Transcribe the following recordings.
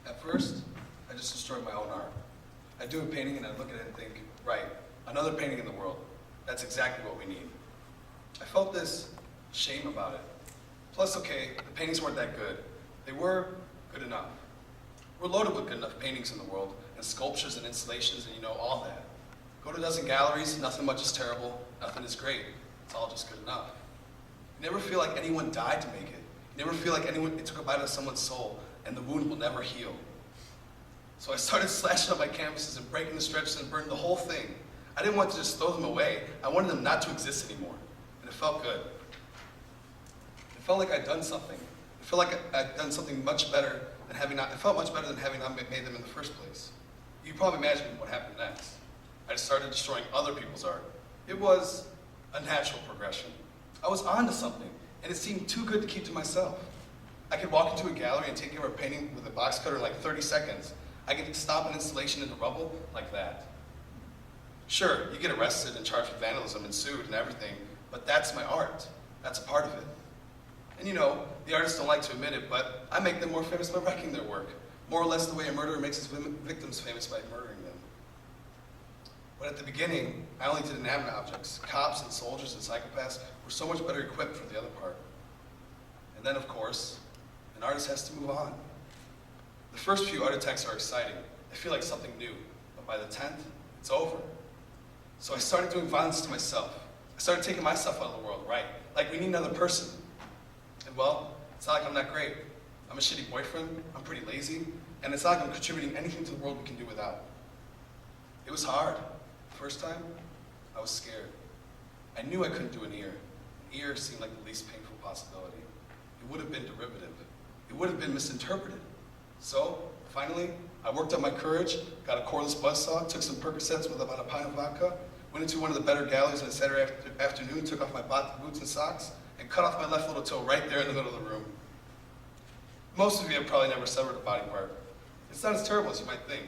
At first, I just destroyed my own art. I'd do a painting and I'd look at it and think, right, another painting in the world. That's exactly what we need. I felt this shame about it. Plus, okay, the paintings weren't that good. They were good enough. We're loaded with good enough paintings in the world, and sculptures and installations and all that. Go to a dozen galleries, nothing much is terrible, nothing is great. It's all just good enough. You never feel like anyone died to make it. You never feel like it took a bite out of someone's soul, and the wound will never heal. So I started slashing up my canvases and breaking the stretches and burning the whole thing. I didn't want to just throw them away. I wanted them not to exist anymore. And it felt good. It felt like I'd done something. It felt like I'd done something much better than having not, it felt much better than having not made them in the first place. You can probably imagine what happened next. I just started destroying other people's art. It was a natural progression. I was onto something, and it seemed too good to keep to myself. I could walk into a gallery and take care of a painting with a box cutter in like 30 seconds. I could stop an installation in the rubble like that. Sure, you get arrested and charged with vandalism and sued and everything, but that's my art. That's a part of it. And the artists don't like to admit it, but I make them more famous by wrecking their work. More or less the way a murderer makes his victims famous by murdering them. But at the beginning, I only did inanimate objects. Cops and soldiers and psychopaths were so much better equipped for the other part. And then, of course, an artist has to move on. The first few art attacks are exciting. They feel like something new. But by the 10th, it's over. So I started doing violence to myself. I started taking myself out of the world, right? Like we need another person. And well, it's not like I'm that great. I'm a shitty boyfriend, I'm pretty lazy, and it's not like I'm contributing anything to the world we can do without. It was hard. The first time, I was scared. I knew I couldn't do an ear. An ear seemed like the least painful possibility. It would have been derivative. It would have been misinterpreted. So, finally, I worked up my courage, got a cordless buzzsaw, took some Percocets with about a pint of vodka, went into one of the better galleries on a Saturday afternoon, took off my boots and socks, and cut off my left little toe right there in the middle of the room. Most of you have probably never severed a body part. It's not as terrible as you might think.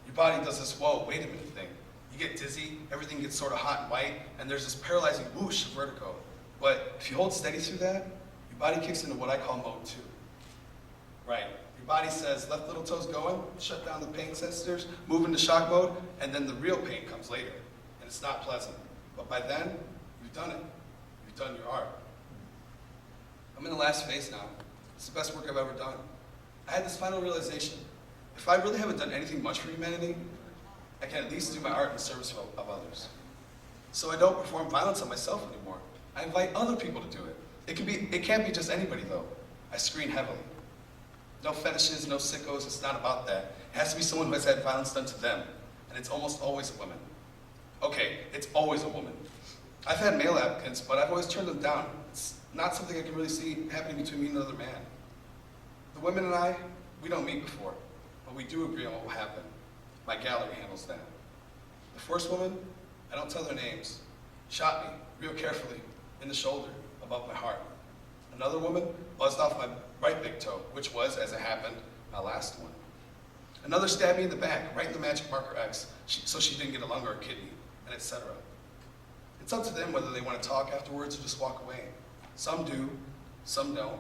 Your body does this, whoa, wait a minute thing. You get dizzy, everything gets sort of hot and white, and there's this paralyzing whoosh of vertigo. But if you hold steady through that, your body kicks into what I call mode 2. Right. Your body says, left little toe's going, shut down the pain sensors, move into shock mode, and then the real pain comes later. And it's not pleasant. But by then, you've done it. You've done your art. I'm in the last phase now. It's the best work I've ever done. I had this final realization. If I really haven't done anything much for humanity, I can at least do my art in service of others. So I don't perform violence on myself anymore. I invite other people to do it. It can't be just anybody though. I screen heavily. No fetishes, no sickos, it's not about that. It has to be someone who has had violence done to them. And it's almost always a woman. Okay, it's always a woman. I've had male applicants, but I've always turned them down. It's not something I can really see happening between me and another man. The women and I, we don't meet before, but we do agree on what will happen. My gallery handles that. The first woman, I don't tell their names, shot me real carefully in the shoulder above my heart. Another woman buzzed off my right big toe, which was, as it happened, my last one. Another stabbed me in the back, right in the magic marker X, so she didn't get a lung or a kidney, and etc. It's up to them whether they want to talk afterwards or just walk away. Some do, some don't.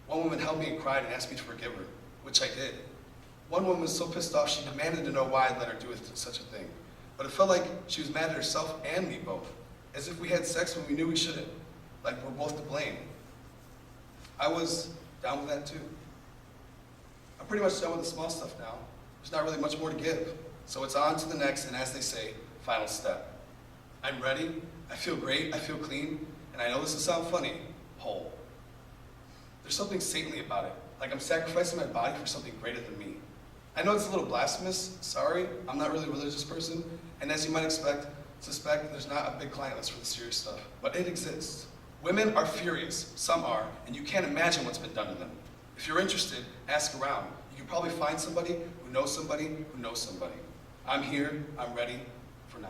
One woman held me and cried and asked me to forgive her, which I did. One woman was so pissed off she demanded to know why I'd let her do such a thing. But it felt like she was mad at herself and me both, as if we had sex when we knew we shouldn't, like we're both to blame. I was down with that too. I'm pretty much done with the small stuff now. There's not really much more to give. So it's on to the next, and as they say, final step. I'm ready, I feel great, I feel clean, and I know this will sound funny, whole. There's something saintly about it, like I'm sacrificing my body for something greater than me. I know it's a little blasphemous, sorry, I'm not really a religious person, and as you might suspect, there's not a big client list for the serious stuff, but it exists. Women are furious, some are, and you can't imagine what's been done to them. If you're interested, ask around. You can probably find somebody who knows somebody who knows somebody. I'm here, I'm ready, for now.